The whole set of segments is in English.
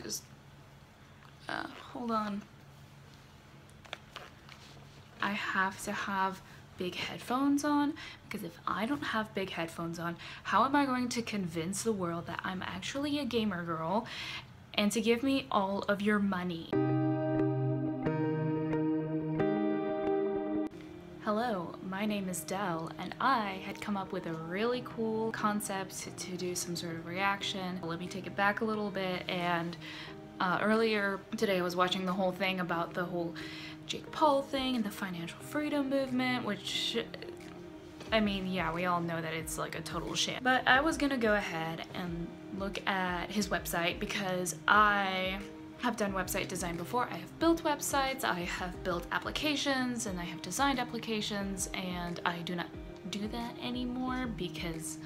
just, hold on. I have to have big headphones on, because if I don't have big headphones on, how am I going to convince the world that I'm actually a gamer girl and to give me all of your money? Hello, my name is Dell, and I had come up with a really cool concept to do some sort of reaction. Let me take it back a little bit, and earlier today I was watching the whole thing about the whole Jake Paul thing and the financial freedom movement, which, I mean, yeah, we all know that it's like a total sham. But I was gonna go ahead and look at his website because I have done website design before. I have built websites, I have built applications, and I have designed applications, and I do not do that anymore because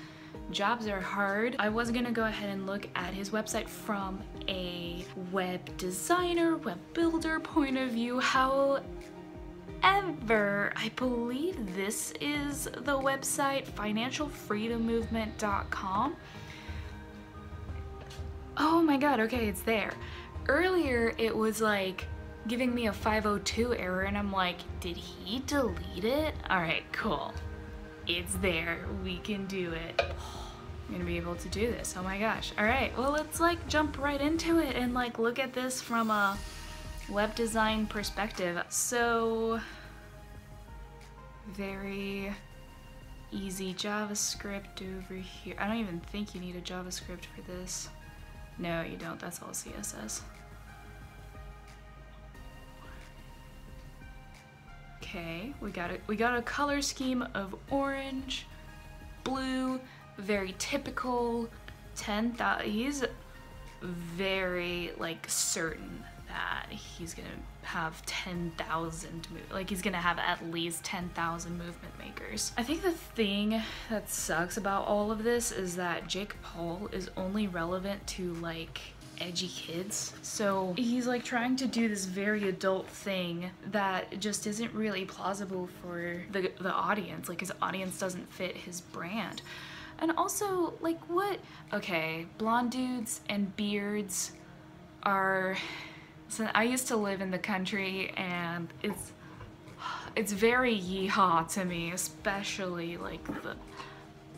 jobs are hard. I was gonna go ahead and look at his website from a web designer, web builder point of view. However, I believe this is the website, financialfreedommovement.com. Oh my god, okay, it's there. Earlier it was like giving me a 502 error, and I'm like, did he delete it? Alright, cool. It's there. We can do it. I'm gonna be able to do this. Oh my gosh. Alright, well, let's like jump right into it and like look at this from a web design perspective. So, very easy JavaScript over here. I don't even think you need a JavaScript for this. No, you don't. That's all CSS. Okay, we got a color scheme of orange, blue, very typical. 10,000. He's very like certain that he's gonna have 10,000 like he's gonna have at least 10,000 movement makers. I think the thing that sucks about all of this is that Jake Paul is only relevant to like edgy kids. So he's like trying to do this very adult thing that just isn't really plausible for the audience. Like his audience doesn't fit his brand. And also, like, what? Okay, blonde dudes and beards are... So I used to live in the country, and it's very yeehaw to me, especially like the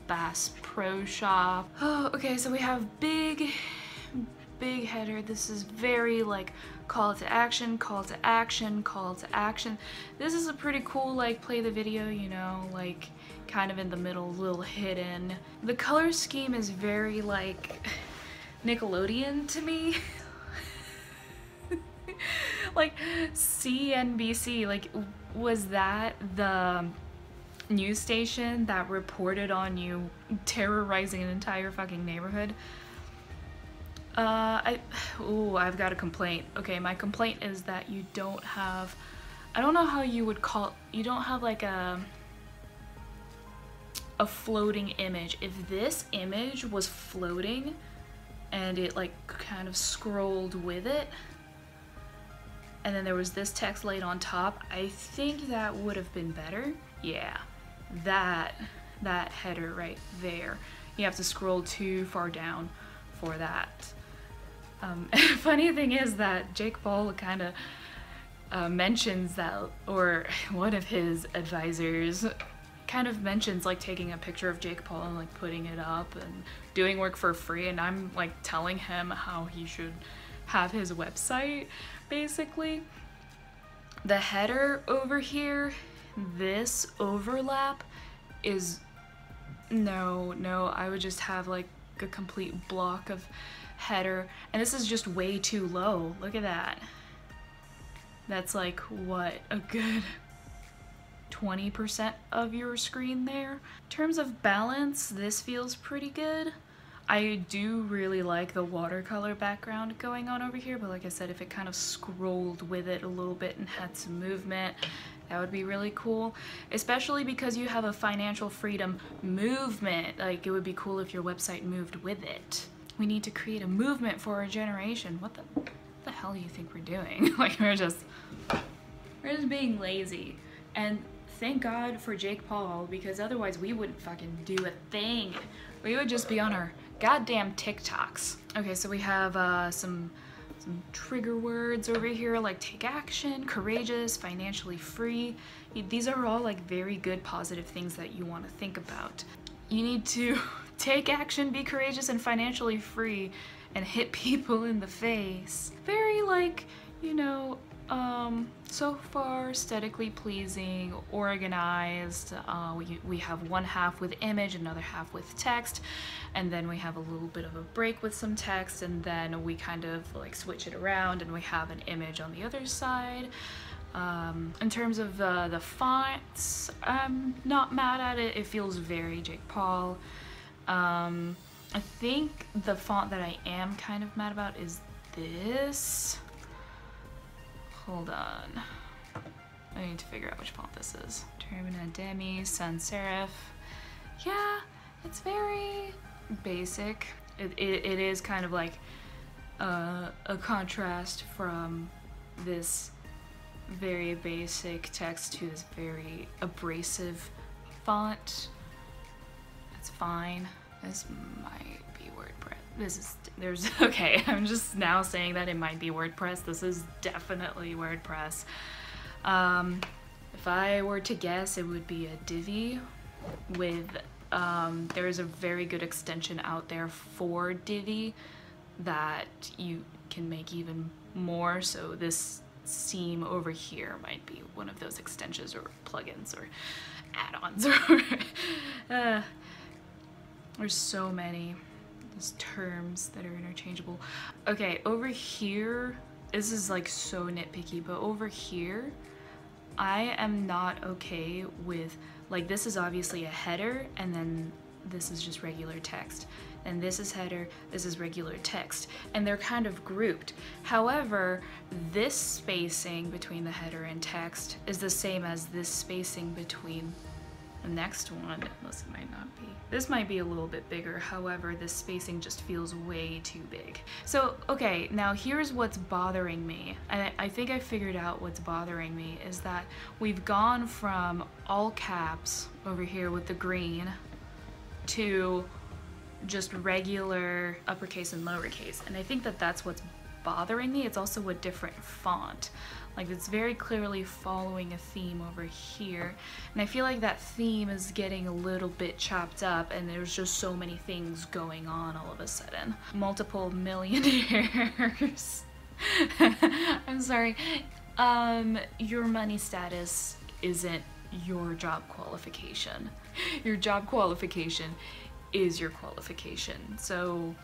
Bass Pro Shop. Oh, okay, so we have big header. This is very like call to action, call to action, call to action. This is a pretty cool like play the video, you know, like kind of in the middle, a little hidden. The color scheme is very like Nickelodeon to me. Like CNBC, like was that the news station that reported on you terrorizing an entire fucking neighborhood? I've got a complaint. Okay, my complaint is that you don't have, I don't know how you would call, you don't have like a floating image. If this image was floating and it like kind of scrolled with it, and then there was this text laid on top, I think that would have been better. Yeah, that header right there. You have to scroll too far down for that. Funny thing is that Jake Paul kind of mentions that, or one of his advisors kind of mentions like taking a picture of Jake Paul and like putting it up and doing work for free, and I'm like telling him how he should have his website, basically. The header over here, this overlap is, no, I would just have like a complete block of header, and this is just way too low. Look at that. That's like, what, a good 20% of your screen there. In terms of balance, this feels pretty good. I do really like the watercolor background going on over here, but like I said, if it kind of scrolled with it a little bit and had some movement, that would be really cool. Especially because you have a financial freedom movement. Like, it would be cool if your website moved with it. We need to create a movement for our generation. What the hell do you think we're doing? Like, we're just being lazy. And thank God for Jake Paul, because otherwise we wouldn't fucking do a thing. We would just be on our goddamn TikToks. Okay, so we have some Some trigger words over here like take action, courageous, financially free. These are all like very good positive things that you want to think about. You need to take action, be courageous and financially free, and hit people in the face. Very like, you know, so far aesthetically pleasing, organized. We have one half with image, another half with text, and then we have a little bit of a break with some text, and then we kind of like switch it around and we have an image on the other side. In terms of the fonts, I'm not mad at it. It feels very Jake Paul. I think the font that I am kind of mad about is this. Hold on. I need to figure out which font this is. Termina Demi, Sans Serif. Yeah, it's very basic. It is kind of like a contrast from this very basic text to this very abrasive font. It's fine. This might be WordPress. There's okay, I'm just now saying that it might be WordPress. This is definitely WordPress. If I were to guess, it would be a Divi with, there is a very good extension out there for Divi that you can make even more. So this seam over here might be one of those extensions or plugins or add-ons or there's so many those terms that are interchangeable. Okay, over here, this is like so nitpicky, but over here I am not okay with, like, this is obviously a header and then this is just regular text, and this is header, this is regular text, and they're kind of grouped. However, this spacing between the header and text is the same as this spacing between the next one, unless it might not be. This might be a little bit bigger, however, this spacing just feels way too big. So, okay, now here's what's bothering me. I think I figured out what's bothering me is that we've gone from all caps over here with the green to just regular uppercase and lowercase. And I think that that's what's bothering me. It's also a different font. Like, it's very clearly following a theme over here. And I feel like that theme is getting a little bit chopped up and there's just so many things going on all of a sudden. Multiple millionaires. I'm sorry. Your money status isn't your job qualification. Your job qualification is your qualification. So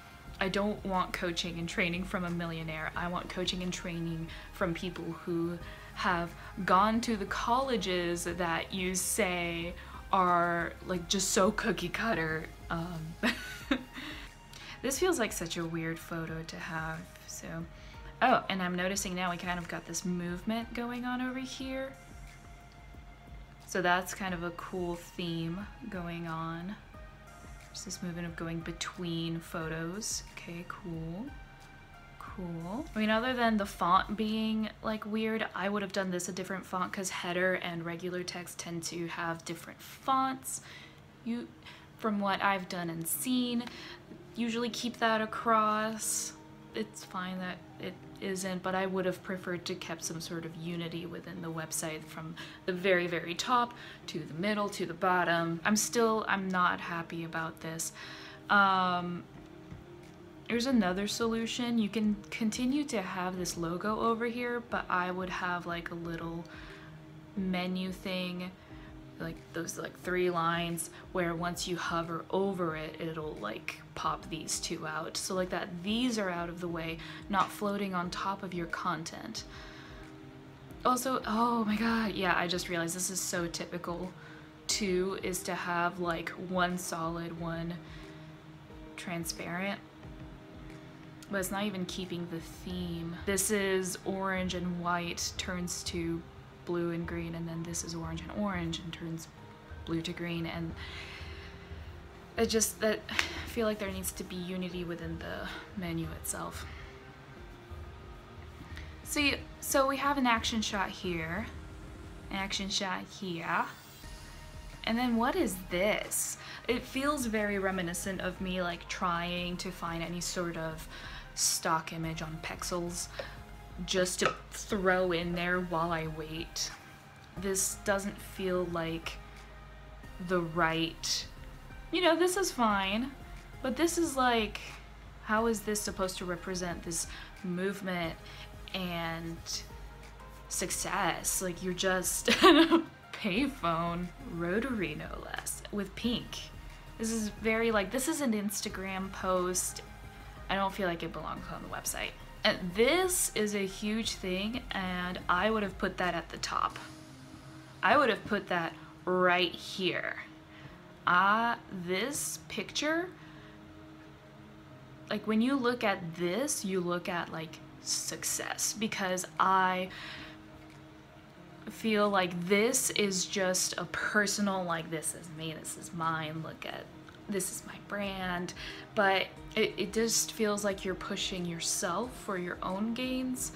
I don't want coaching and training from a millionaire. I want coaching and training from people who have gone to the colleges that you say are like just so cookie cutter. This feels like such a weird photo to have. So, oh, and I'm noticing now we kind of got this movement going on over here. So that's kind of a cool theme going on. There's this movement of going between photos. Okay, cool. Cool. I mean, other than the font being like weird, I would have done this a different font because header and regular text tend to have different fonts. From what I've done and seen, usually keep that across. It's fine that it isn't, but I would have preferred to kept some sort of unity within the website from the very, very top to the middle to the bottom. I'm not happy about this. There's another solution. You can continue to have this logo over here, but I would have like a little menu thing, like those like 3 lines where once you hover over it, it'll like pop these 2 out. So like that, these are out of the way, not floating on top of your content. Also, oh my god, yeah, I just realized this is so typical too, is to have like one solid, one transparent. But it's not even keeping the theme. This is orange and white turns to blue and green, and then this is orange and orange and turns blue to green, and I feel like there needs to be unity within the menu itself. See, so we have an action shot here, an action shot here, and then what is this? It feels very reminiscent of me like trying to find any sort of stock image on Pexels just to throw in there while I wait. This doesn't feel like the right, you know, this is fine, but this is like, how is this supposed to represent this movement and success? Like, you're just payphone, rotary no less, with pink. This is very like, this is an Instagram post. I don't feel like it belongs on the website. And this is a huge thing, and I would have put that at the top. I would have put that right here. This picture, like when you look at this, you look at like success, because I feel like this is just a personal, like, this is me, this is mine, look at, this is my brand, but it just feels like you're pushing yourself for your own gains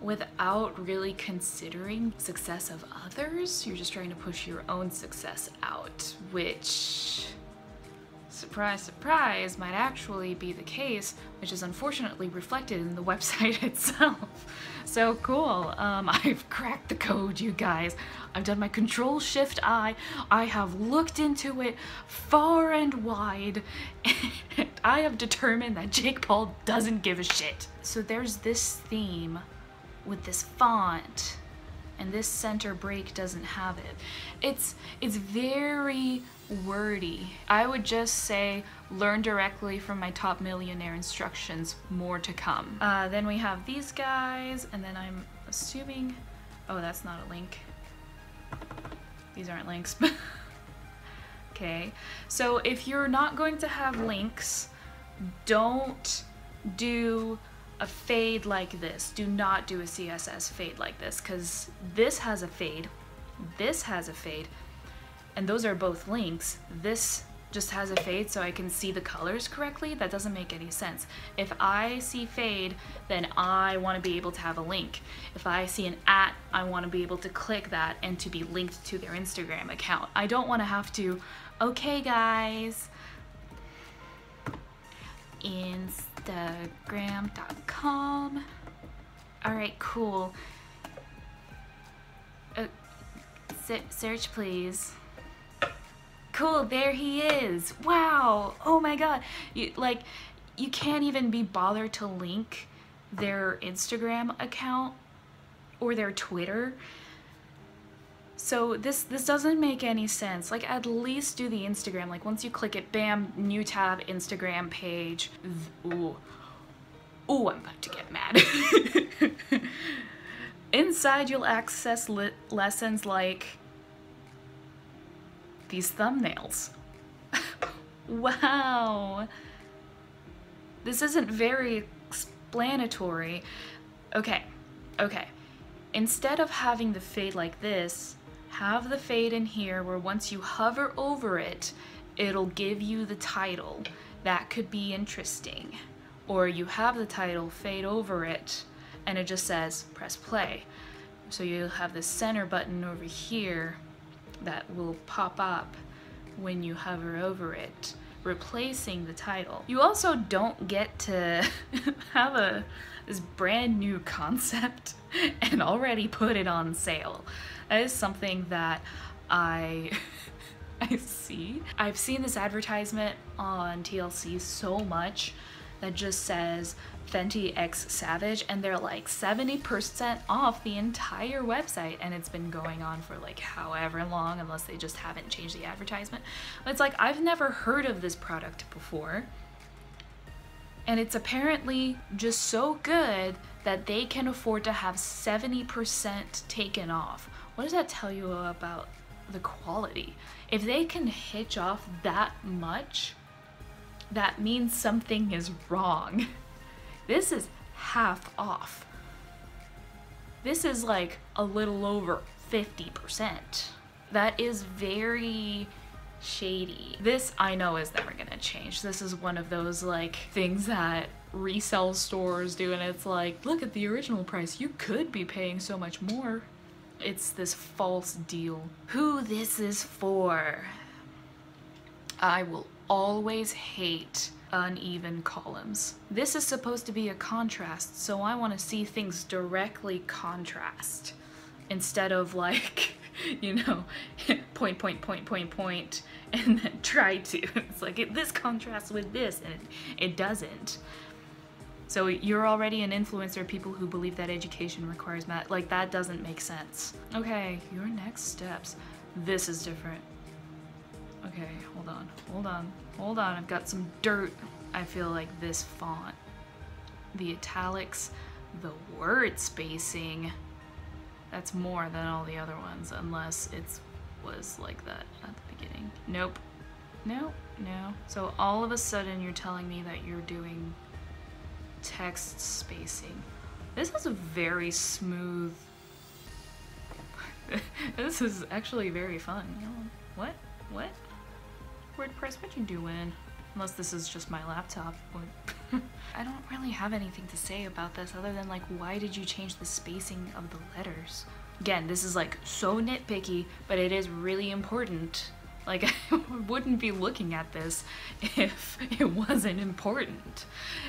without really considering success of others. You're just trying to push your own success out, which, surprise, surprise, might actually be the case, which is unfortunately reflected in the website itself. So cool. I've cracked the code, you guys. I've done my Control-Shift-I. I have looked into it far and wide, and I have determined that Jake Paul doesn't give a shit. So there's this theme with this font, and this center break doesn't have it. It's very wordy. I would just say learn directly from my Top Millionaire instructions, more to come. Then we have these guys, and then I'm assuming, oh, that's not a link. These aren't links. Okay, so if you're not going to have links, don't do a fade like this. Do not do a CSS fade like this, because this has a fade, this has a fade, and those are both links. This just has a fade so I can see the colors correctly. That doesn't make any sense. If I see fade, then I want to be able to have a link. If I see an @ I want to be able to click that and to be linked to their Instagram account. I don't want to have to, okay guys, Instagram.com. Alright, cool. Search please. Cool, there he is. Wow, oh my god. You can't even be bothered to link their Instagram account or their Twitter. So this doesn't make any sense. Like, at least do the Instagram. Like, once you click it, bam, new tab, Instagram page. Ooh, I'm about to get mad. Inside, you'll access lessons like these thumbnails. Wow. This isn't very explanatory. Okay. Instead of having the fade like this, have the fade in here where once you hover over it, it'll give you the title. That could be interesting. Or you have the title, fade over it, and it just says press play. So you'll have the center button over here that will pop up when you hover over it, replacing the title. You also don't get to have this brand new concept and already put it on sale. That is something that I see. I've seen this advertisement on TLC so much that just says Fenty X Savage, and they're like 70% off the entire website, and it's been going on for like however long, unless they just haven't changed the advertisement. But it's like, I've never heard of this product before, and it's apparently just so good that they can afford to have 70% taken off. What does that tell you about the quality? If they can hitch off that much, that means something is wrong. This is half off. This is like a little over 50%. That is very shady. This, I know, is never gonna change. This is one of those like things that resale stores do, and it's like, look at the original price. You could be paying so much more. It's this false deal. Who this is for? I will always hate uneven columns. This is supposed to be a contrast, so I want to see things directly contrast instead of like, you know, point, point, point, point, point, and then try to. It's like, this contrasts with this, and it doesn't. So you're already an influencer, people who believe that education requires math. Like, that doesn't make sense. Okay, your next steps. This is different. Okay, hold on, hold on, hold on. I've got some dirt. I feel like this font, the italics, the word spacing, that's more than all the other ones, unless it was like that at the beginning. Nope, no, no. So all of a sudden you're telling me that you're doing text spacing. This is a very smooth, this is actually very fun. What? What? WordPress, what you doing? Unless this is just my laptop. I don't really have anything to say about this other than like, why did you change the spacing of the letters? Again, this is like so nitpicky, but it is really important. Like, I wouldn't be looking at this if it wasn't important.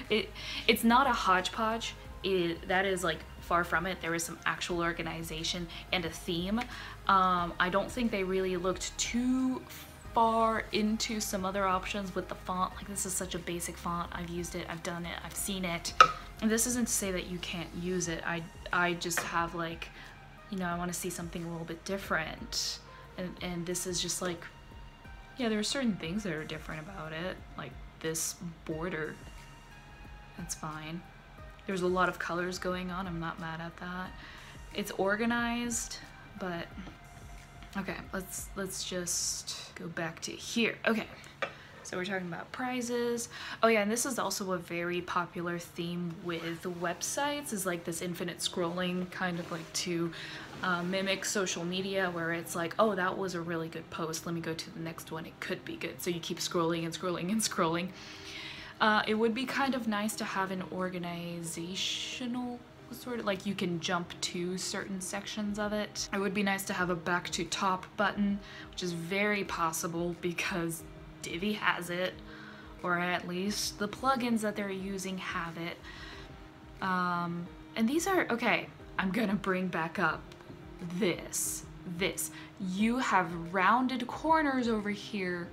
It's not a hodgepodge. That is like far from it. There is some actual organization and a theme. I don't think they really looked too far into some other options with the font. Like, this is such a basic font. I've used it, I've done it, I've seen it. And this isn't to say that you can't use it. I just have like, you know, I want to see something a little bit different. And this is just like, yeah, there are certain things that are different about it. Like this border, that's fine. There's a lot of colors going on, I'm not mad at that. It's organized, but okay, let's just go back to here. Okay, so we're talking about prizes. Oh yeah, and this is also a very popular theme with websites, is like this infinite scrolling, kind of like to mimic social media, where it's like, oh, that was a really good post, let me go to the next one, it could be good. So you keep scrolling and scrolling and scrolling. It would be kind of nice to have an organizational sort of, like you can jump to certain sections of it. It would be nice to have a back to top button, which is very possible because Divi has it, or at least the plugins that they're using have it. And these are, okay, I'm gonna bring back up this. You have rounded corners over here,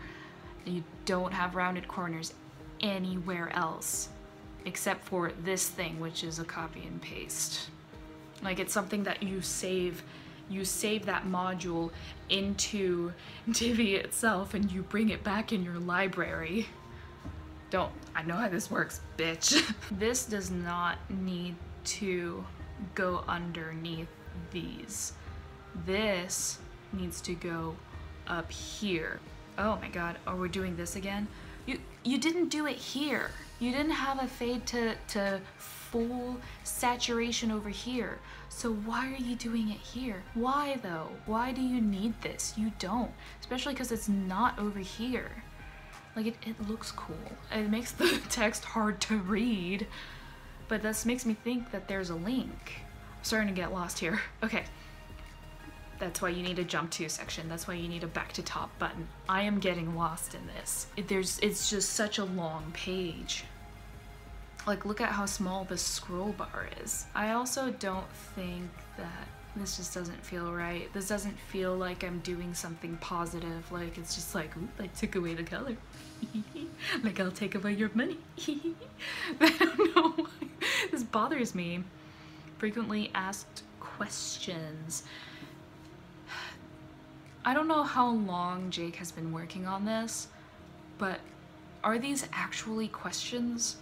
and you don't have rounded corners anywhere else except for this thing, which is a copy and paste. Like, it's something that you save that module into Divi itself and you bring it back in your library. I know how this works, bitch. This does not need to go underneath these. This needs to go up here. Oh my god, are we doing this again? You didn't do it here. You didn't have a fade to full saturation over here. So why are you doing it here? Why though? Why do you need this? You don't. Especially because it's not over here. Like, it looks cool. It makes the text hard to read. But this makes me think that there's a link. I'm starting to get lost here. Okay. That's why you need a jump to section. That's why you need a back to top button. I am getting lost in this. It's just such a long page. Like, look at how small the scroll bar is. I also don't think that this just doesn't feel right. This doesn't feel like I'm doing something positive. Like, it's just like, ooh, I took away the color. Like, I'll take away your money. I don't know why this bothers me. Frequently asked questions. I don't know how long Jake has been working on this, but are these actually questions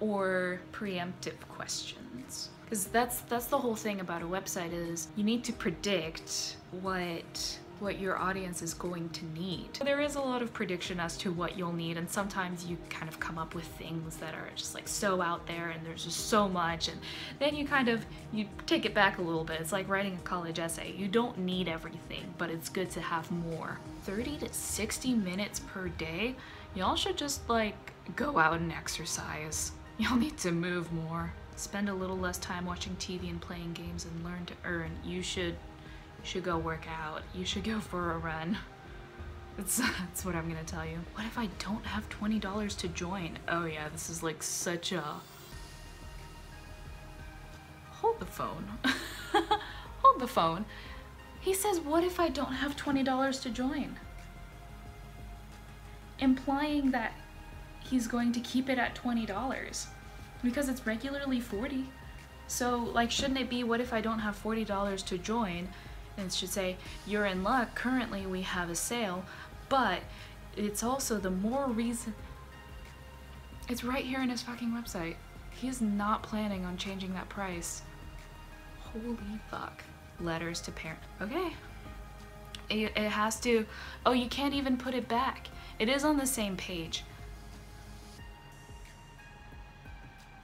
or preemptive questions? Because that's the whole thing about a website, is you need to predict what your audience is going to need. There is a lot of prediction as to what you'll need, and sometimes you kind of come up with things that are just like so out there and there's just so much, and then you take it back a little bit. It's like writing a college essay. You don't need everything, but it's good to have more. 30 to 60 minutes per day? Y'all should just like go out and exercise. Y'all need to move more. Spend a little less time watching TV and playing games and learn to earn. You should go work out. You should go for a run. That's what I'm gonna tell you. What if I don't have $20 to join? Oh yeah, this is like such a... Hold the phone. Hold the phone. He says, what if I don't have $20 to join? Implying that he's going to keep it at $20 because it's regularly $40. So like, shouldn't it be, what if I don't have $40 to join? And it should say, you're in luck, currently we have a sale, but it's also the more reason. It's right here in his fucking website. He's not planning on changing that price. Holy fuck. Letters to parent. Okay. It has to, oh, you can't even put it back. It is on the same page.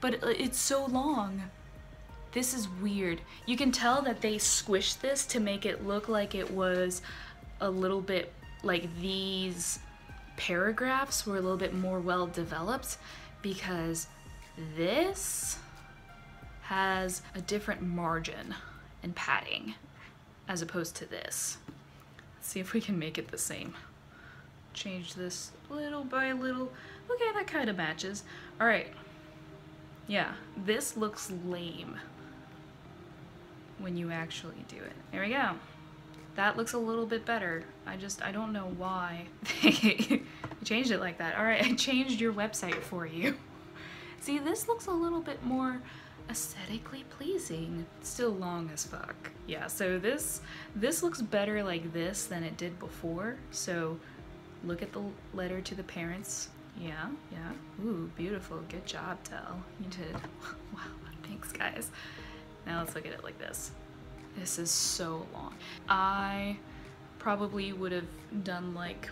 But it's so long. This is weird. You can tell that they squished this to make it look like it was a little bit, like these paragraphs were a little bit more well developed, because this has a different margin and padding as opposed to this. Let's see if we can make it the same. Change this little by little. Okay, that kind of matches. All right. Yeah, this looks lame when you actually do it. There we go. That looks a little bit better. I don't know why they changed it like that. All right, I changed your website for you. See, this looks a little bit more aesthetically pleasing. Still long as fuck. Yeah, so this looks better like this than it did before. So look at the letter to the parents. Yeah, yeah. Ooh, beautiful. Good job, Tell. You did. Wow, thanks, guys. Now let's look at it like this. This is so long. I probably would have done like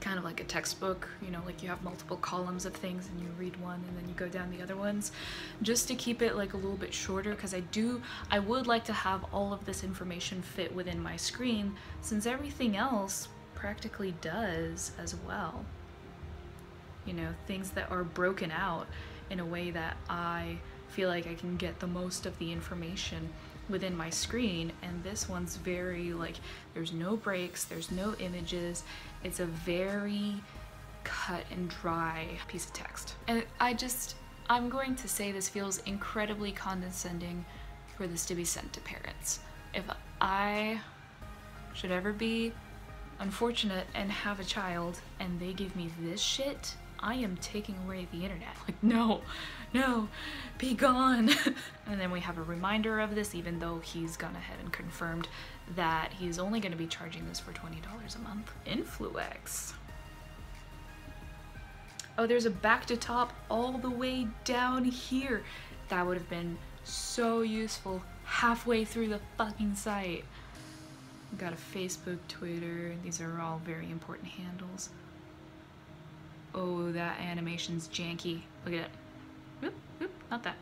kind of like a textbook, you know, like you have multiple columns of things and you read one and then you go down the other ones, just to keep it like a little bit shorter, because I would like to have all of this information fit within my screen, since everything else practically does as well. You know, things that are broken out in a way that I feel like I can get the most of the information within my screen, and this one's very like, there's no breaks, there's no images, it's a very cut and dry piece of text. And I'm going to say this feels incredibly condescending for this to be sent to parents. If I should ever be unfortunate and have a child and they give me this shit, I am taking away the internet. Like, no, be gone. And then we have a reminder of this, even though he's gone ahead and confirmed that he's only going to be charging this for $20 a month. Influex. Oh, there's a back to top all the way down here. That would have been so useful halfway through the fucking site. We've got a Facebook, Twitter. These are all very important handles. Oh, that animation's janky. Look at it. Whoop, whoop, not that.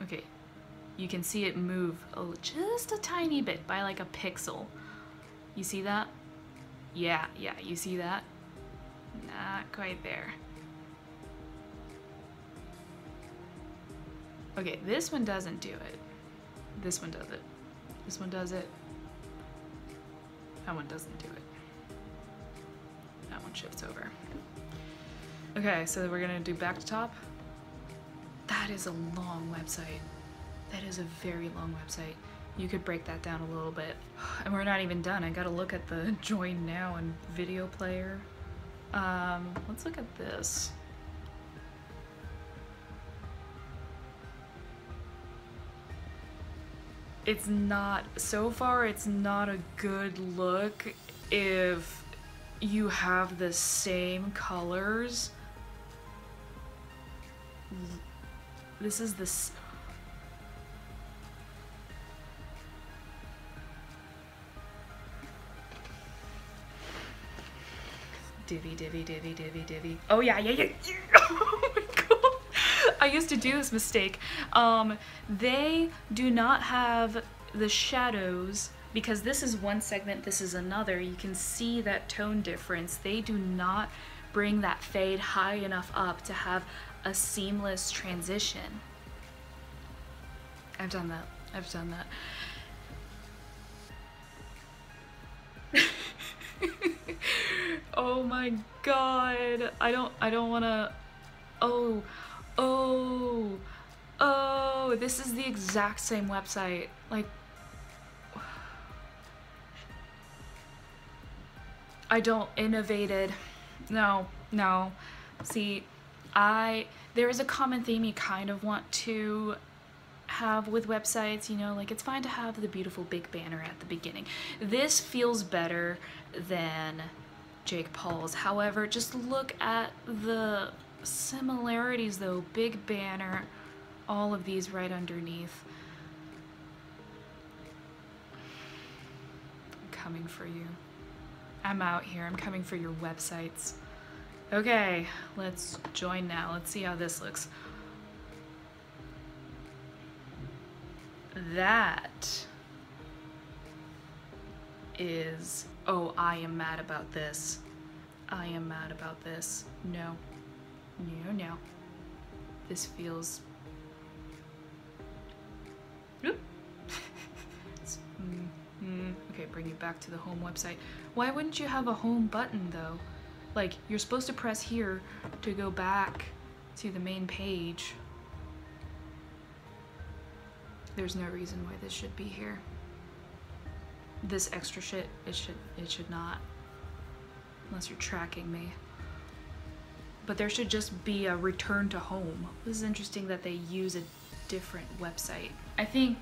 Okay, you can see it move just a tiny bit by like a pixel. You see that? Yeah, you see that? Not quite there. Okay, this one doesn't do it. This one does it. This one does it. That one doesn't do it. That one shifts over. Okay, so we're gonna do back to top. That is a long website. That is a very long website. You could break that down a little bit. And we're not even done. I gotta look at the join now and video player. Let's look at this. It's not, so far it's not a good look if you have the same colors. This is this. Divvy. Oh yeah. Oh my god. I used to do this mistake. They do not have the shadows, because this is one segment, this is another. You can see that tone difference. They do not bring that fade high enough up to have a seamless transition. I've done that. Oh my god. I don't wanna. Oh, oh, this is the exact same website. Like, I don't innovated. No. See, there is a common theme you kind of want to have with websites, you know, like it's fine to have the beautiful big banner at the beginning. This feels better than Jake Paul's. However, just look at the similarities though. Big banner, all of these right underneath. I'm coming for you. I'm out here. I'm coming for your websites. Okay, let's join now. Let's see how this looks. That is... Oh, I am mad about this. I am mad about this. No. No. This feels... Okay, bring you back to the home website. Why wouldn't you have a home button though? Like, you're supposed to press here to go back to the main page. There's no reason why this should be here. This extra shit, it should not. Unless you're tracking me. But there should just be a return to home. This is interesting that they use a different website. I think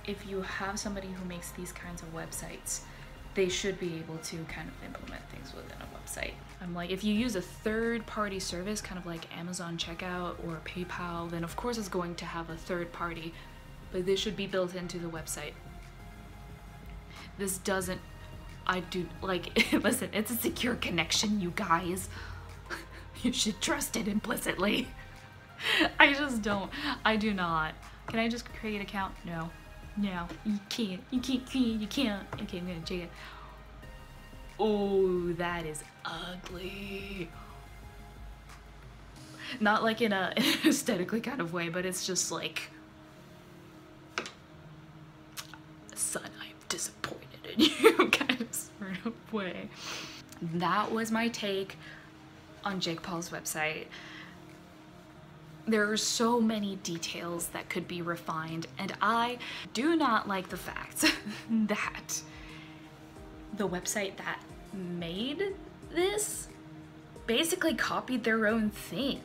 if you have somebody who makes these kinds of websites, they should be able to kind of implement things within a website. I'm like, if you use a third-party service, kind of like Amazon Checkout or PayPal, then of course it's going to have a third party, but this should be built into the website. This doesn't, listen, it's a secure connection, you guys. You should trust it implicitly. I do not. Can I just create an account? No, you can't. Okay, I'm gonna check it. Oh, that is ugly. Not like in a aesthetically kind of way, but it's just like, son, I'm disappointed in you kind of sort of way. That was my take on Jake Paul's website. There are so many details that could be refined, and I do not like the fact that the website that made this basically copied their own thing.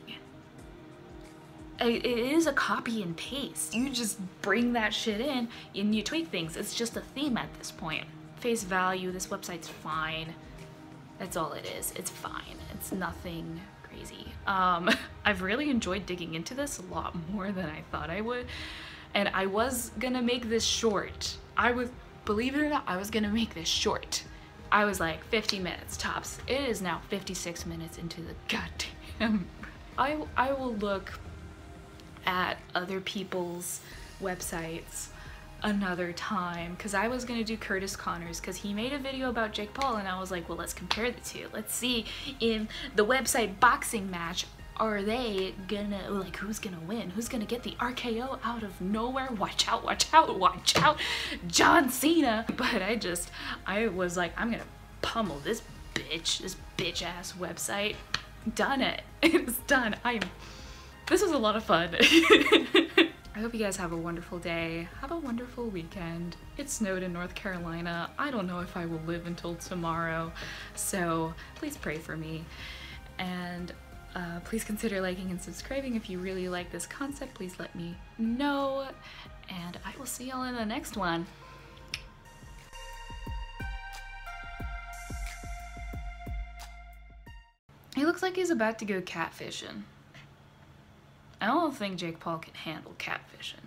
It is a copy and paste. You just bring that shit in and you tweak things. It's just a theme at this point. Face value, this website's fine. That's all it is. It's fine. It's nothing crazy. I've really enjoyed digging into this a lot more than I thought I would. And I was gonna make this short. Believe it or not, I was gonna make this short. I was like 50 minutes tops. It is now 56 minutes into the goddamn... I will look at other people's websites another time, because I was gonna do Curtis Connors because he made a video about Jake Paul, and I was like, well, let's compare the two. Let's see in the website boxing match, are they gonna, like, who's gonna win? Who's gonna get the RKO out of nowhere? Watch out, watch out, watch out, John Cena. But I was like, I'm gonna pummel this bitch ass website. Done it. It's done. This was a lot of fun. I hope you guys have a wonderful day. Have a wonderful weekend. It snowed in North Carolina. I don't know if I will live until tomorrow, so please pray for me. And please consider liking and subscribing if you really like this concept. Please let me know, and I will see y'all in the next one. He looks like he's about to go catfishing. I don't think Jake Paul can handle catfishing.